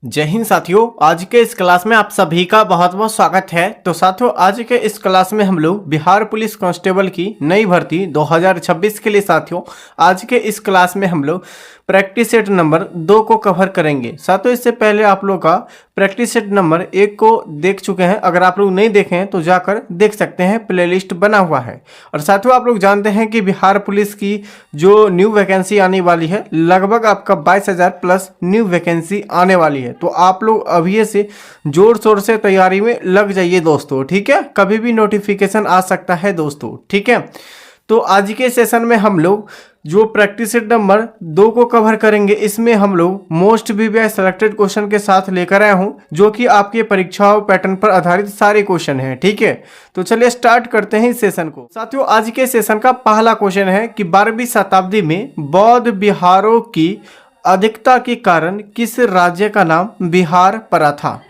जय हिंद साथियों, आज के इस क्लास में आप सभी का बहुत बहुत स्वागत है। तो साथियों, आज के इस क्लास में हम लोग बिहार पुलिस कांस्टेबल की नई भर्ती 2026 के लिए साथियों आज के इस क्लास में हम लोग प्रैक्टिस सेट नंबर 2 को कवर करेंगे। साथियों, इससे पहले आप लोग का प्रैक्टिस सेट नंबर 1 को देख चुके हैं। अगर आप लोग नहीं देखे हैं तो जाकर देख सकते हैं, प्लेलिस्ट बना हुआ है। और साथियों, आप लोग जानते हैं कि बिहार पुलिस की जो न्यू वैकेंसी आने वाली है, लगभग आपका 22,000 प्लस न्यू वैकेंसी आने वाली है। तो आप लोग अभी से जोर शोर से तैयारी में लग जाइए दोस्तों, ठीक है। कभी भी नोटिफिकेशन आ सकता है दोस्तों, ठीक है। तो आज के सेशन में हम लोग जो प्रैक्टिस सेट नंबर 2 को कवर करेंगे, इसमें हम लोग मोस्ट वीवीआई सेलेक्टेड क्वेश्चन के साथ लेकर आया हूं, जो कि आपके परीक्षाओं पैटर्न पर आधारित सारे क्वेश्चन हैं, ठीक है। तो चलिए स्टार्ट करते हैं इस सेशन को। साथियों, आज के सेशन का पहला क्वेश्चन है कि 12वीं शताब्दी में बौद्ध विहारों की अधिकता के कारण किस राज्य का नाम बिहार पड़ा था?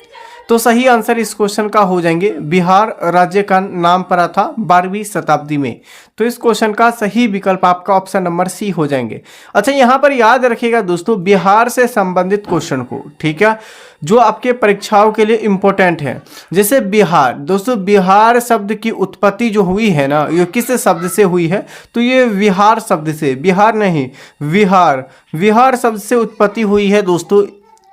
तो सही आंसर इस क्वेश्चन का हो जाएंगे बिहार राज्य का नाम पड़ा था 12वीं शताब्दी में। तो इस क्वेश्चन का सही विकल्प आपका ऑप्शन नंबर सी हो जाएंगे। अच्छा, यहाँ पर याद रखिएगा दोस्तों, बिहार से संबंधित क्वेश्चन को, ठीक है, जो आपके परीक्षाओं के लिए इंपॉर्टेंट है। जैसे बिहार, दोस्तों बिहार शब्द की उत्पत्ति जो हुई है ना, ये किस शब्द से हुई है? तो ये विहार शब्द से, बिहार नहीं विहार, विहार शब्द से उत्पत्ति हुई है दोस्तों,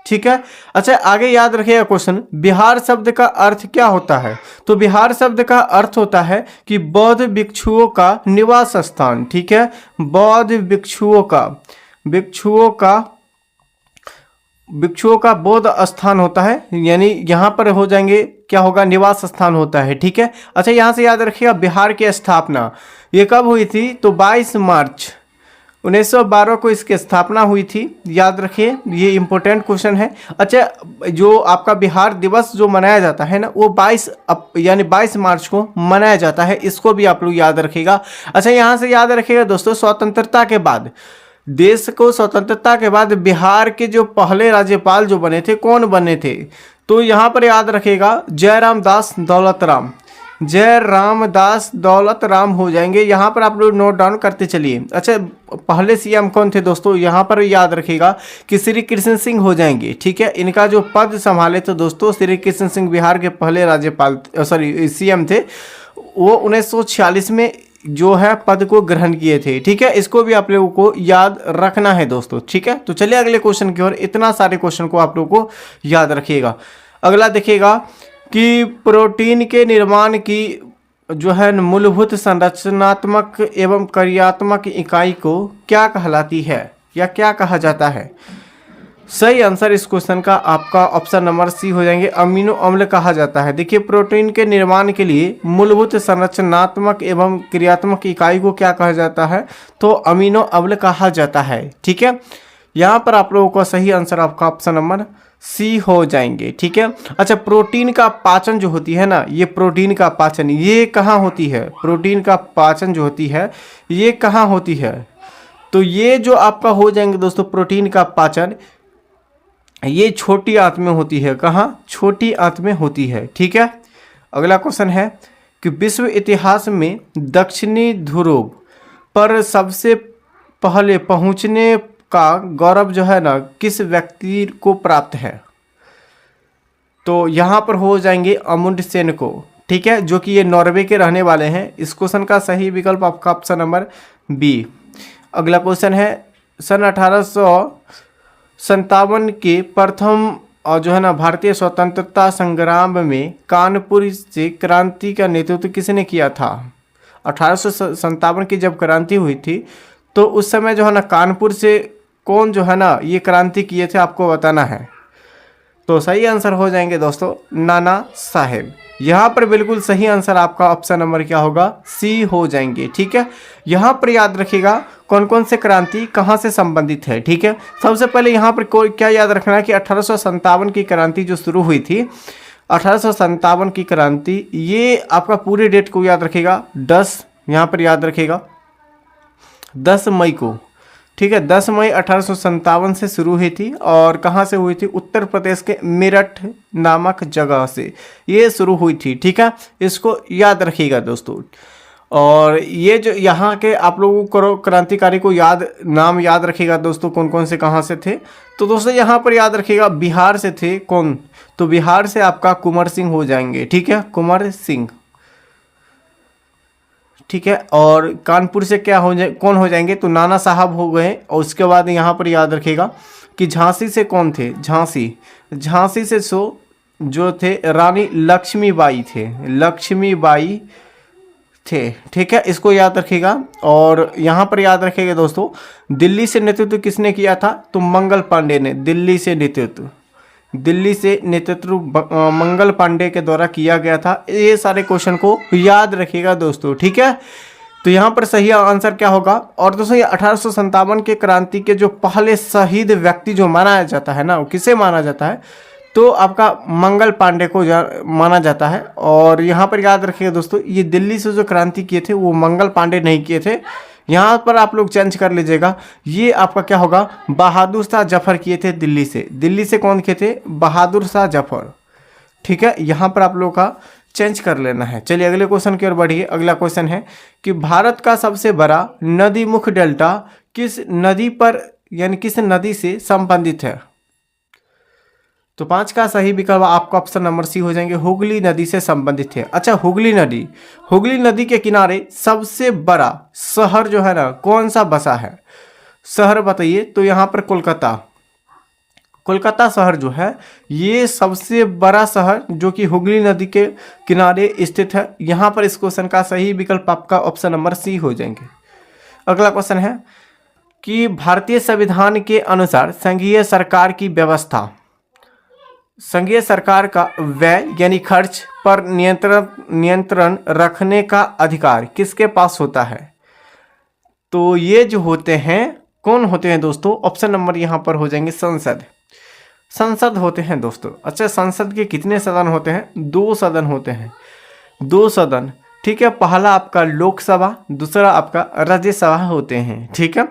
ठीक है। अच्छा, आगे याद रखिएगा क्वेश्चन, बिहार शब्द का अर्थ क्या होता है? तो बिहार शब्द का अर्थ होता है कि बौद्ध भिक्षुओं का निवास स्थान, ठीक है। बौद्ध भिक्षुओं का बौद्ध स्थान होता है, यानी यहाँ पर हो जाएंगे क्या होगा, निवास स्थान होता है, ठीक है। अच्छा, यहाँ से याद रखिएगा बिहार की स्थापना ये कब हुई थी? तो 22 मार्च 1912 को इसकी स्थापना हुई थी, याद रखिए, ये इंपॉर्टेंट क्वेश्चन है। अच्छा, जो आपका बिहार दिवस जो मनाया जाता है ना, वो 22 मार्च को मनाया जाता है, इसको भी आप लोग याद रखिएगा। अच्छा, यहाँ से याद रखिएगा दोस्तों, स्वतंत्रता के बाद, देश को स्वतंत्रता के बाद बिहार के जो पहले राज्यपाल जो बने थे, कौन बने थे? तो यहाँ पर याद रखिएगा जयराम दास दौलत राम, जय रामदास दौलत राम हो जाएंगे। यहाँ पर आप लोग नोट डाउन करते चलिए। अच्छा, पहले सीएम कौन थे दोस्तों? यहाँ पर याद रखिएगा कि श्री कृष्ण सिंह हो जाएंगे, ठीक है। इनका जो पद संभाले थे दोस्तों, श्री कृष्ण सिंह बिहार के पहले राज्यपाल सीएम थे। वो 1946 में जो है पद को ग्रहण किए थे, ठीक है। इसको भी आप लोगों को याद रखना है दोस्तों, ठीक है। तो चलिए अगले क्वेश्चन की ओर, इतना सारे क्वेश्चन को आप लोगों को याद रखिएगा। अगला देखिएगा कि प्रोटीन के निर्माण की जो है मूलभूत संरचनात्मक एवं कार्यात्मक इकाई को क्या कहलाती है या क्या कहा जाता है? सही आंसर इस क्वेश्चन का आपका ऑप्शन नंबर सी हो जाएंगे, अमीनो अम्ल कहा जाता है। देखिए, प्रोटीन के निर्माण के लिए मूलभूत संरचनात्मक एवं क्रियात्मक इकाई को क्या कहा जाता है? तो अमीनो अम्ल कहा जाता है, ठीक है। यहाँ पर आप लोगों का सही आंसर आपका ऑप्शन नंबर सी हो जाएंगे, ठीक है। अच्छा, प्रोटीन का पाचन जो होती है ना, ये प्रोटीन का पाचन ये कहाँ होती है? प्रोटीन का पाचन जो होती है ये कहाँ होती है? तो ये जो आपका हो जाएंगे दोस्तों, प्रोटीन का पाचन ये छोटी आंत में होती है। कहाँ? छोटी आंत में होती है, ठीक है। अगला क्वेश्चन है कि विश्व इतिहास में दक्षिणी ध्रुव पर सबसे पहले पहुंचने का गौरव जो है ना, किस व्यक्ति को प्राप्त है? तो यहाँ पर हो जाएंगे अमुंड सेन को, ठीक है, जो कि ये नॉर्वे के रहने वाले हैं। इस क्वेश्चन का सही विकल्प आपका ऑप्शन नंबर बी। अगला क्वेश्चन है, सन 1857 के प्रथम और जो है ना भारतीय स्वतंत्रता संग्राम में कानपुर से क्रांति का नेतृत्व किसने किया था? 1857 की जब क्रांति हुई थी तो उस समय जो है ना कानपुर से कौन जो है ना ये क्रांति किए थे, आपको बताना है। तो सही आंसर हो जाएंगे दोस्तों नाना साहेब। यहाँ पर बिल्कुल सही आंसर आपका ऑप्शन नंबर क्या होगा? सी हो जाएंगे, ठीक है। यहाँ पर याद रखिएगा कौन कौन से क्रांति कहाँ से संबंधित है, ठीक है। सबसे पहले यहाँ पर क्या याद रखना है कि 1857 की क्रांति जो शुरू हुई थी, 1857 की क्रांति, ये आपका पूरे डेट को याद रखिएगा 10, यहाँ पर याद रखिएगा 10 मई को, ठीक है। 10 मई 1857 से शुरू हुई थी और कहाँ से हुई थी? उत्तर प्रदेश के मेरठ नामक जगह से ये शुरू हुई थी, ठीक है। इसको याद रखिएगा दोस्तों। और ये जो यहाँ के आप लोगों को क्रांतिकारी को नाम याद रखिएगा दोस्तों, कौन कौन से कहाँ से थे। तो दोस्तों यहाँ पर याद रखिएगा बिहार से थे कौन, तो बिहार से आपका कुंवर सिंह हो जाएंगे, ठीक है, कुंवर सिंह, ठीक है। और कानपुर से क्या कौन हो जाएंगे, तो नाना साहब हो गए। और उसके बाद यहाँ पर याद रखिएगा कि झांसी से कौन थे, झांसी से जो थे रानी लक्ष्मीबाई थे, ठीक है, इसको याद रखिएगा। और यहाँ पर याद रखिएगा दोस्तों, दिल्ली से नेतृत्व किसने किया था, तो मंगल पांडे ने दिल्ली से नेतृत्व मंगल पांडे के द्वारा किया गया था। ये सारे क्वेश्चन को याद रखिएगा दोस्तों, ठीक है। तो यहाँ पर सही आंसर क्या होगा। और दोस्तों ये 1857 के क्रांति के जो पहले शहीद व्यक्ति जो माना जाता है ना, वो किसे माना जाता है, तो आपका मंगल पांडे को माना जाता है। और यहाँ पर याद रखिएगा दोस्तों, ये दिल्ली से जो क्रांति किए थे वो मंगल पांडे नहीं किए थे, यहाँ पर आप लोग चेंज कर लीजिएगा। ये आपका क्या होगा, बहादुर शाह जफर किए थे दिल्ली से कौन किए थे, बहादुर शाह जफर, ठीक है। यहाँ पर आप लोग का चेंज कर लेना है। चलिए अगले क्वेश्चन की ओर बढ़िए। अगला क्वेश्चन है कि भारत का सबसे बड़ा नदी मुख डेल्टा किस नदी पर यानी किस नदी से संबंधित है, तो 5 का सही विकल्प आपका ऑप्शन नंबर सी हो जाएंगे, हुगली नदी से संबंधित है। अच्छा, हुगली नदी के किनारे सबसे बड़ा शहर जो है ना, कौन सा बसा है, शहर बताइए। तो यहाँ पर कोलकाता शहर जो है ये सबसे बड़ा शहर जो कि हुगली नदी के किनारे स्थित है। यहाँ पर इस क्वेश्चन का सही विकल्प आपका ऑप्शन नंबर सी हो जाएंगे। अगला क्वेश्चन है कि भारतीय संविधान के अनुसार संघीय सरकार का व्यय यानी खर्च पर नियंत्रण रखने का अधिकार किसके पास होता है, तो ये जो होते हैं कौन होते हैं दोस्तों, ऑप्शन नंबर यहाँ पर हो जाएंगे संसद होते हैं दोस्तों। अच्छा, संसद के कितने सदन होते हैं, 2 सदन होते हैं, 2 सदन, ठीक है। पहला आपका लोकसभा, दूसरा आपका राज्यसभा होते हैं, ठीक है,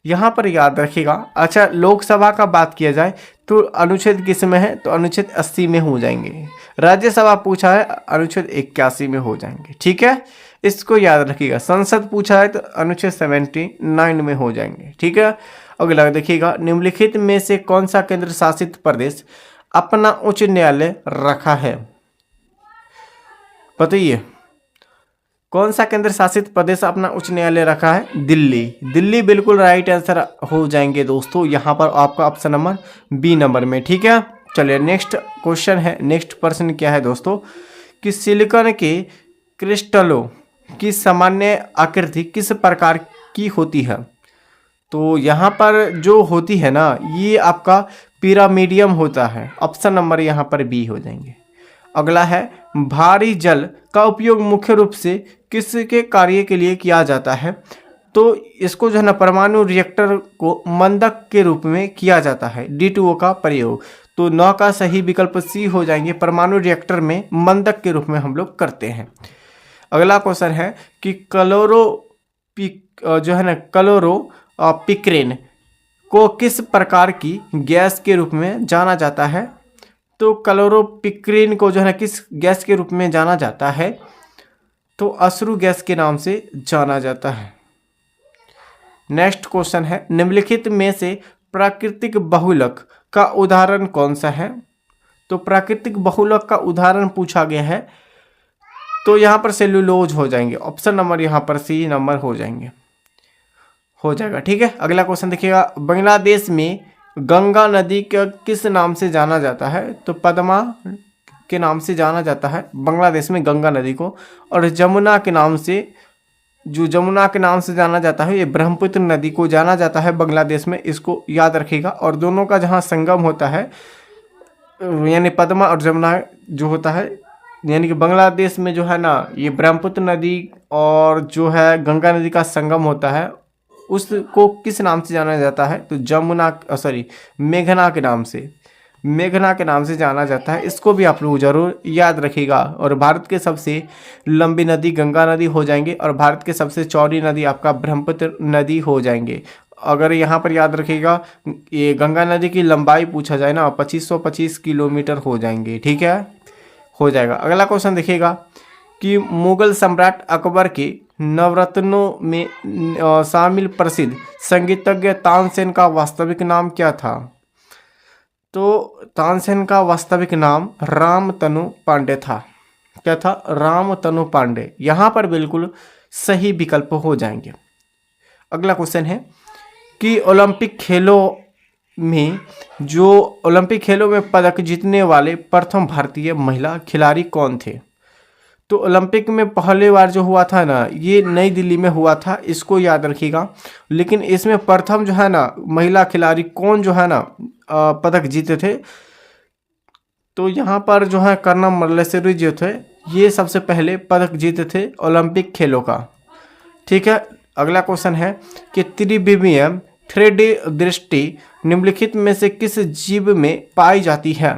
यहाँ पर याद रखिएगा। अच्छा, लोकसभा का बात किया जाए तो अनुच्छेद किस में है, तो अनुच्छेद 80 में हो जाएंगे। राज्यसभा पूछा है अनुच्छेद 81 में हो जाएंगे, ठीक है, इसको याद रखिएगा। संसद पूछा है तो अनुच्छेद 79 में हो जाएंगे, ठीक है। अगला देखिएगा, निम्नलिखित में से कौन सा केंद्र शासित प्रदेश अपना उच्च न्यायालय रखा है, बताइए कौन सा केंद्र शासित प्रदेश अपना उच्च न्यायालय रखा है, दिल्ली बिल्कुल राइट आंसर हो जाएंगे दोस्तों, यहाँ पर आपका ऑप्शन नंबर बी नंबर में, ठीक है। चलिए नेक्स्ट क्वेश्चन है, नेक्स्ट प्रश्न क्या है दोस्तों कि सिलिकॉन के क्रिस्टलों की सामान्य आकृति किस प्रकार की होती है, तो यहाँ पर जो होती है ना ये आपका पिरामिडियम होता है, ऑप्शन नंबर यहाँ पर बी हो जाएंगे। अगला है भारी जल का उपयोग मुख्य रूप से किसके कार्य के लिए किया जाता है, तो इसको जो है ना परमाणु रिएक्टर को मंदक के रूप में किया जाता है, D2O का प्रयोग। तो 9 का सही विकल्प सी हो जाएंगे, परमाणु रिएक्टर में मंदक के रूप में हम लोग करते हैं। अगला क्वेश्चन है कि क्लोरोपिक्रेन को किस प्रकार की गैस के रूप में जाना जाता है, तो क्लोरोपिक्रेन को जो है ना किस गैस के रूप में जाना जाता है, तो अश्रु गैस के नाम से जाना जाता है। नेक्स्ट क्वेश्चन है निम्नलिखित में से प्राकृतिक बहुलक का उदाहरण कौन सा है, तो प्राकृतिक बहुलक का उदाहरण पूछा गया है, तो यहाँ पर सेल्यूलोज हो जाएंगे, ऑप्शन नंबर यहाँ पर सी नंबर हो जाएगा, ठीक है। अगला क्वेश्चन देखिएगा, बांग्लादेश में गंगा नदी का किस नाम से जाना जाता है, तो पद्मा के नाम से जाना जाता है बांग्लादेश में गंगा नदी को, और जमुना के नाम से जाना जाता है ये ब्रह्मपुत्र नदी को जाना जाता है बांग्लादेश में, इसको याद रखिएगा। और दोनों का जहाँ संगम होता है यानी पद्मा और जमुना जो होता है, यानी कि बांग्लादेश में जो है ना ये ब्रह्मपुत्र नदी और जो है गंगा नदी का संगम होता है, उसको किस नाम से जाना जाता है, तो मेघना के नाम से जाना जाता है, इसको भी आप लोग जरूर याद रखिएगा। और भारत के सबसे लंबी नदी गंगा नदी हो जाएंगे, और भारत के सबसे चौड़ी नदी आपका ब्रह्मपुत्र नदी हो जाएंगे। अगर यहाँ पर याद रखिएगा ये गंगा नदी की लंबाई पूछा जाए ना 2525 किलोमीटर हो जाएंगे, ठीक है, हो जाएगा। अगला क्वेश्चन देखिएगा कि मुगल सम्राट अकबर के नवरत्नों में शामिल प्रसिद्ध संगीतज्ञ तानसेन का वास्तविक नाम क्या था? तो तानसेन का वास्तविक नाम रामतनु पांडे था। क्या था? रामतनु पांडे। यहाँ पर बिल्कुल सही विकल्प हो जाएंगे। अगला क्वेश्चन है कि ओलंपिक खेलों में पदक जीतने वाले प्रथम भारतीय महिला खिलाड़ी कौन थे? तो ओलंपिक में पहली बार जो हुआ था ना, ये नई दिल्ली में हुआ था, इसको याद रखिएगा। लेकिन इसमें प्रथम जो है ना महिला खिलाड़ी कौन जो है ना पदक जीते थे, तो यहाँ पर जो है कर्नम मल्लेश्वरी जो थे, ये सबसे पहले पदक जीते थे ओलंपिक खेलों का। ठीक है। अगला क्वेश्चन है कि त्रिविमियम थ्रेड दृष्टि निम्नलिखित में से किस जीव में पाई जाती है?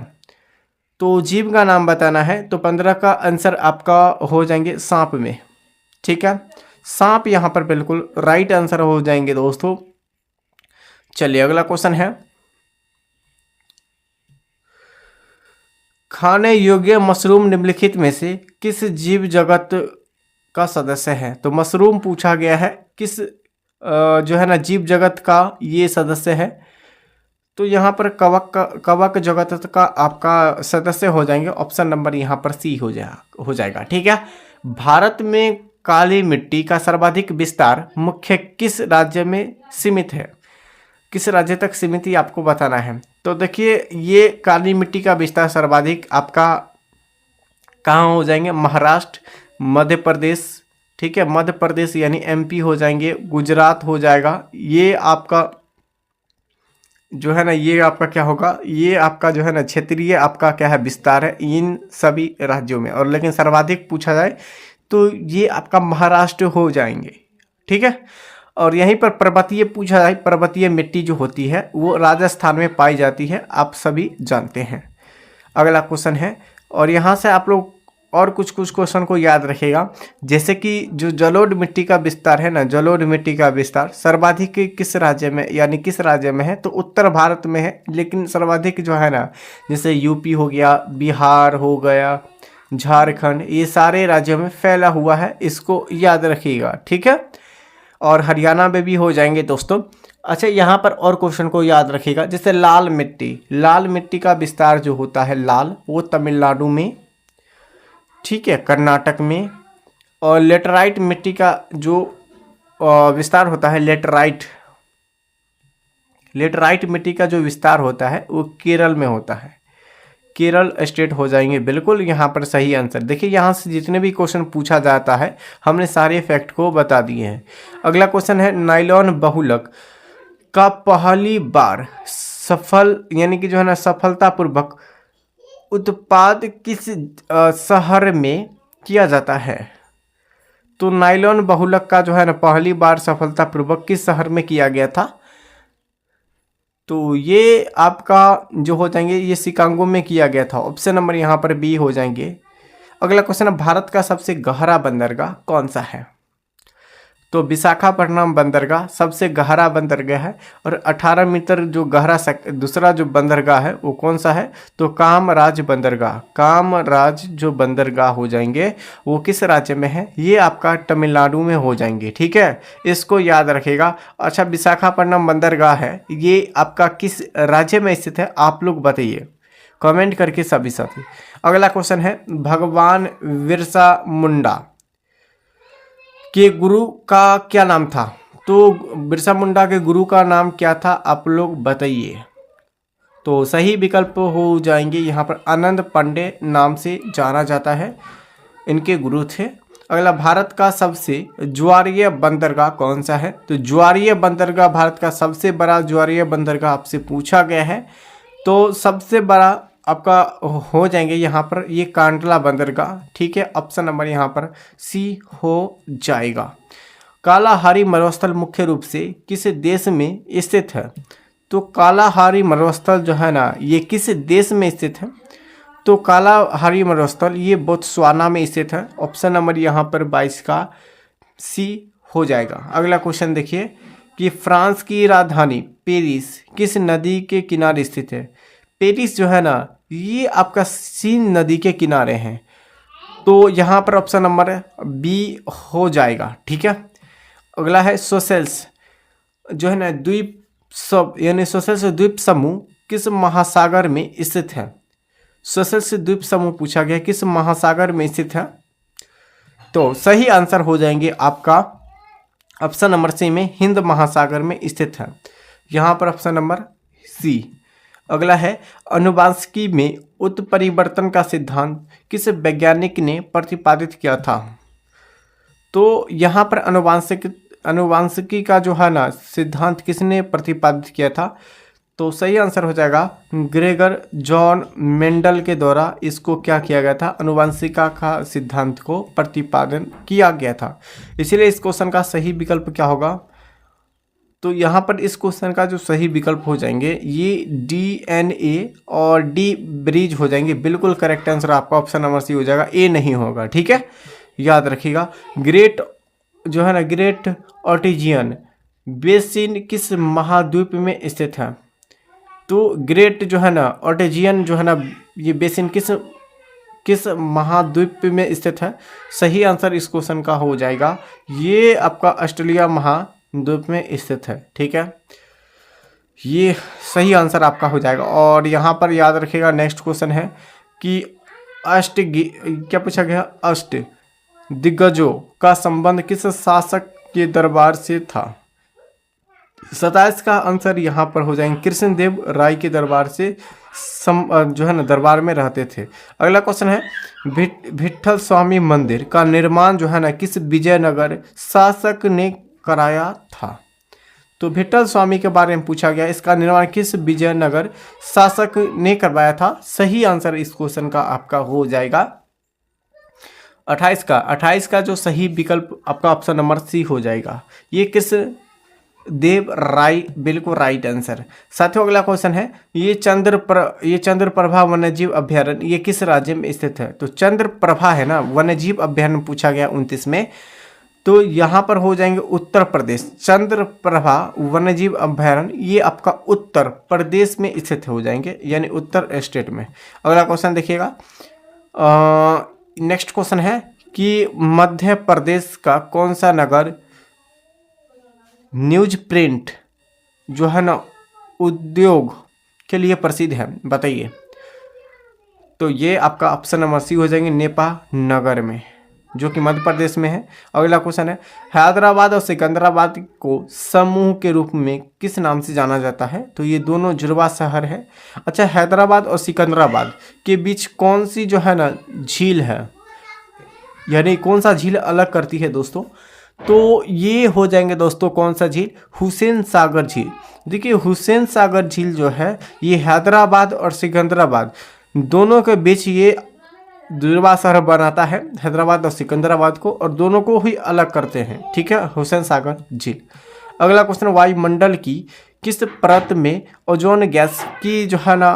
तो जीव का नाम बताना है। तो 15 का आंसर आपका हो जाएंगे सांप में। ठीक है, सांप यहाँ पर बिल्कुल राइट आंसर हो जाएंगे दोस्तों। चलिए अगला क्वेश्चन है, खाने योग्य मशरूम निम्नलिखित में से किस जीव जगत का सदस्य है? तो मशरूम पूछा गया है, किस जो है ना जीव जगत का ये सदस्य है। तो यहाँ पर कवक जगत का आपका सदस्य हो जाएंगे। ऑप्शन नंबर यहाँ पर सी हो जाएगा। ठीक है। भारत में काली मिट्टी का सर्वाधिक विस्तार मुख्य किस राज्य में सीमित है? किस राज्य तक सीमित ही आपको बताना है। तो देखिए, ये काली मिट्टी का विस्तार सर्वाधिक आपका कहाँ हो जाएंगे? महाराष्ट्र, मध्य प्रदेश। ठीक है, मध्य प्रदेश यानी एमपी हो जाएंगे, गुजरात हो जाएगा। ये आपका जो है ना, ये आपका क्या होगा, ये आपका जो है ना क्षेत्रीय आपका क्या है विस्तार है इन सभी राज्यों में। और लेकिन सर्वाधिक पूछा जाए तो ये आपका महाराष्ट्र हो जाएंगे। ठीक है। और यहीं पर पर्वतीय पूछा जाए, पर्वतीय मिट्टी जो होती है वो राजस्थान में पाई जाती है, आप सभी जानते हैं। अगला क्वेश्चन है, और यहाँ से आप लोग और कुछ क्वेश्चन को याद रखिएगा, जैसे कि जो जलोढ़ मिट्टी का विस्तार है ना, जलोढ़ मिट्टी का विस्तार सर्वाधिक किस राज्य में, यानी किस राज्य में है? तो उत्तर भारत में है। लेकिन सर्वाधिक जो है ना, जैसे यूपी हो गया, बिहार हो गया, झारखंड, ये सारे राज्यों में फैला हुआ है, इसको याद रखिएगा। ठीक है। और हरियाणा में भी हो जाएंगे दोस्तों। अच्छा, यहाँ पर और क्वेश्चन को याद रखिएगा, जैसे लाल मिट्टी का विस्तार जो होता है लाल, वो तमिलनाडु में, ठीक है, कर्नाटक में। और लेटराइट मिट्टी का जो विस्तार होता है, लेटराइट मिट्टी का जो विस्तार होता है वो केरल में होता है, केरल स्टेट हो जाएंगे। बिल्कुल यहाँ पर सही आंसर। देखिए, यहाँ से जितने भी क्वेश्चन पूछा जाता है हमने सारे फैक्ट को बता दिए हैं। अगला क्वेश्चन है, नायलॉन बहुलक का पहली बार यानी कि जो है ना सफलतापूर्वक उत्पाद किस शहर में किया जाता है? तो नायलॉन बहुलक का जो है ना पहली बार सफलतापूर्वक किस शहर में किया गया था? तो ये आपका जो हो जाएंगे, ये शिकागो में किया गया था। ऑप्शन नंबर यहाँ पर बी हो जाएंगे। अगला क्वेश्चन है, भारत का सबसे गहरा बंदरगाह कौन सा है? तो विशाखापट्टनम बंदरगाह सबसे गहरा बंदरगाह है। और 18 मीटर जो गहरा दूसरा जो बंदरगाह है वो कौन सा है? तो कामराज जो बंदरगाह हो जाएंगे वो किस राज्य में है? ये आपका तमिलनाडु में हो जाएंगे। ठीक है, इसको याद रखेगा। अच्छा, विशाखापट्टनम बंदरगाह है, ये आपका किस राज्य में स्थित है? आप लोग बताइए कमेंट करके सभी साथी। अगला क्वेश्चन है, भगवान बिरसा मुंडा के गुरु का क्या नाम था? तो बिरसा मुंडा के गुरु का नाम क्या था? आप लोग बताइए। तो सही विकल्प हो जाएंगे यहाँ पर आनंद पांडे नाम से जाना जाता है, इनके गुरु थे। अगला, भारत का सबसे ज्वारीय बंदरगाह कौन सा है? तो ज्वारीय बंदरगाह, भारत का सबसे बड़ा ज्वारीय बंदरगाह आपसे पूछा गया है। तो सबसे बड़ा आपका हो जाएंगे यहाँ पर ये कांडला बंदरगाह। ठीक है, ऑप्शन नंबर यहाँ पर सी हो जाएगा। कालाहारी मरुस्थल मुख्य रूप से किस देश में स्थित है? तो कालाहारी मरुस्थल जो है ना, ये किस देश में स्थित है? तो कालाहारी मरुस्थल ये बोत्सवाना में स्थित है। ऑप्शन नंबर यहाँ पर 22 का सी हो जाएगा। अगला क्वेश्चन देखिए कि फ्रांस की राजधानी पेरिस किस नदी के किनारे स्थित है? पेरिस जो है ना, ये आपका सीन नदी के किनारे हैं। तो यहाँ पर ऑप्शन नंबर बी हो जाएगा, ठीक है। अगला है सोसेल्स जो है ना द्वीप सब यानी सोसेल्स द्वीप समूह किस महासागर में स्थित है। सोसेल्स द्वीप समूह पूछा गया किस महासागर में स्थित है, तो सही आंसर हो जाएंगे आपका ऑप्शन नंबर सी में हिंद महासागर में स्थित है, यहाँ पर ऑप्शन नंबर सी। अगला है अनुवांशिकी में उत्परिवर्तन का सिद्धांत किस वैज्ञानिक ने प्रतिपादित किया था। तो यहाँ पर अनुवांशिकी का जो है ना सिद्धांत किसने प्रतिपादित किया था, तो सही आंसर हो जाएगा ग्रेगर जॉन मेंडल के द्वारा इसको क्या किया गया था, अनुवांशिका का सिद्धांत को प्रतिपादन किया गया था। इसीलिए इस क्वेश्चन का सही विकल्प क्या होगा, तो यहाँ पर इस क्वेश्चन का जो सही विकल्प हो जाएंगे ये DNA और डी ब्रिज हो जाएंगे। बिल्कुल करेक्ट आंसर आपका ऑप्शन नंबर सी हो जाएगा, ए नहीं होगा, ठीक है, याद रखिएगा। ग्रेट जो है ना ग्रेट ऑर्टिजियन बेसिन किस महाद्वीप में स्थित है। तो ग्रेट जो है ना ऑर्टिजियन जो है ना ये बेसिन किस महाद्वीप में स्थित है। सही आंसर इस क्वेश्चन का हो जाएगा ये आपका ऑस्ट्रेलिया महाद्वीप में स्थित है, ठीक है, ये सही आंसर आपका हो जाएगा। और यहाँ पर याद रखिएगा नेक्स्ट क्वेश्चन है कि क्या पूछा गया, अष्ट दिग्गजों का संबंध किस शासक के दरबार से था। 27 का आंसर यहाँ पर हो जाएंगे कृष्णदेव राय के दरबार से जो है ना दरबार में रहते थे। अगला क्वेश्चन है विट्ठल स्वामी मंदिर का निर्माण जो है ना किस विजयनगर शासक ने कराया था। तो विट्ठल स्वामी के बारे में पूछा गया, इसका निर्माण किस विजयनगर शासक ने करवाया था। सही आंसर इस क्वेश्चन का आपका हो जाएगा 28 का जो सही विकल्प आपका ऑप्शन नंबर सी हो जाएगा, ये किस देव राय, बिल्कुल राइट आंसर। साथियों अगला क्वेश्चन है ये चंद्रप्रभा वन्यजीव अभ्यारण्य ये किस राज्य में स्थित है। तो चंद्रप्रभा है ना वन्यजीव अभ्यारण्य पूछा गया 29 में, तो यहाँ पर हो जाएंगे उत्तर प्रदेश। चंद्रप्रभा वन्यजीव अभ्यारण्य ये आपका उत्तर प्रदेश में स्थित हो जाएंगे, यानी उत्तर स्टेट में। अगला क्वेश्चन देखिएगा, नेक्स्ट क्वेश्चन है कि मध्य प्रदेश का कौन सा नगर न्यूज प्रिंट जो है ना उद्योग के लिए प्रसिद्ध है, बताइए। तो ये आपका ऑप्शन नंबर सी हो जाएंगे नेपा नगर में, जो कि मध्य प्रदेश में है। अगला क्वेश्चन है हैदराबाद और सिकंदराबाद को समूह के रूप में किस नाम से जाना जाता है। तो ये दोनों जुड़वा शहर है। अच्छा, हैदराबाद और सिकंदराबाद के बीच कौन सी जो है ना झील है, यानी कौन सा झील अलग करती है दोस्तों, तो ये हो जाएंगे दोस्तों कौन सा झील, हुसैन सागर झील। देखिए हुसैन सागर झील जो है ये हैदराबाद और सिकंदराबाद दोनों के बीच ये जुड़वा शहर बनाता है, हैदराबाद और सिकंदराबाद को, और दोनों को ही अलग करते हैं, ठीक है, हुसैन सागर झील। अगला क्वेश्चन वायुमंडल की किस परत में ओजोन गैस की जो है ना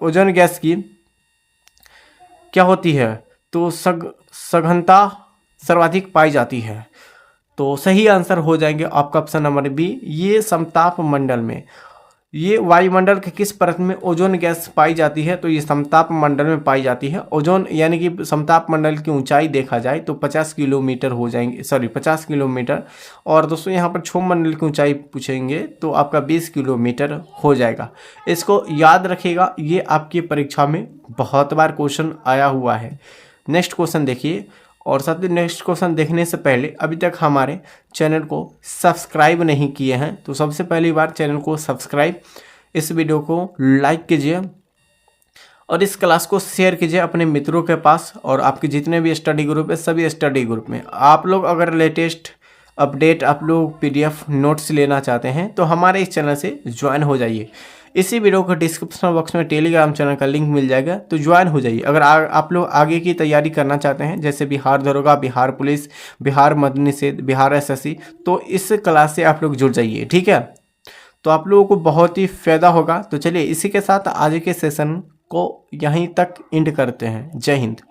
ओजोन गैस की क्या होती है, तो सघनता सर्वाधिक पाई जाती है। तो सही आंसर हो जाएंगे आपका ऑप्शन नंबर बी, ये समताप मंडल में। ये वायुमंडल के किस परत में ओजोन गैस पाई जाती है, तो ये समताप मंडल में पाई जाती है। ओजोन यानी कि समताप मंडल की ऊंचाई देखा जाए तो 50 किलोमीटर हो जाएंगे, 50 किलोमीटर। और दोस्तों यहाँ पर क्षोभ मंडल की ऊंचाई पूछेंगे तो आपका 20 किलोमीटर हो जाएगा। इसको याद रखिएगा, ये आपकी परीक्षा में बहुत बार क्वेश्चन आया हुआ है। नेक्स्ट क्वेश्चन देखिए, और साथ ही नेक्स्ट क्वेश्चन देखने से पहले अभी तक हमारे चैनल को सब्सक्राइब नहीं किए हैं तो सबसे पहली बार चैनल को सब्सक्राइब, इस वीडियो को लाइक कीजिए और इस क्लास को शेयर कीजिए अपने मित्रों के पास। और आपके जितने भी स्टडी ग्रुप है सभी स्टडी ग्रुप में आप लोग अगर लेटेस्ट अपडेट आप लोग PDF नोट्स लेना चाहते हैं तो हमारे इस चैनल से ज्वाइन हो जाइए। इसी वीडियो को डिस्क्रिप्शन बॉक्स में टेलीग्राम चैनल का लिंक मिल जाएगा, तो ज्वाइन हो जाइए। अगर आप लोग आगे की तैयारी करना चाहते हैं जैसे बिहार दरोगा, बिहार पुलिस, बिहार मद्य निषेध, बिहार SSC, तो इस क्लास से आप लोग जुड़ जाइए, ठीक है। तो आप लोगों को बहुत ही फायदा होगा। तो चलिए इसी के साथ आज के सेशन को यहीं तक एंड करते हैं। जय हिंद।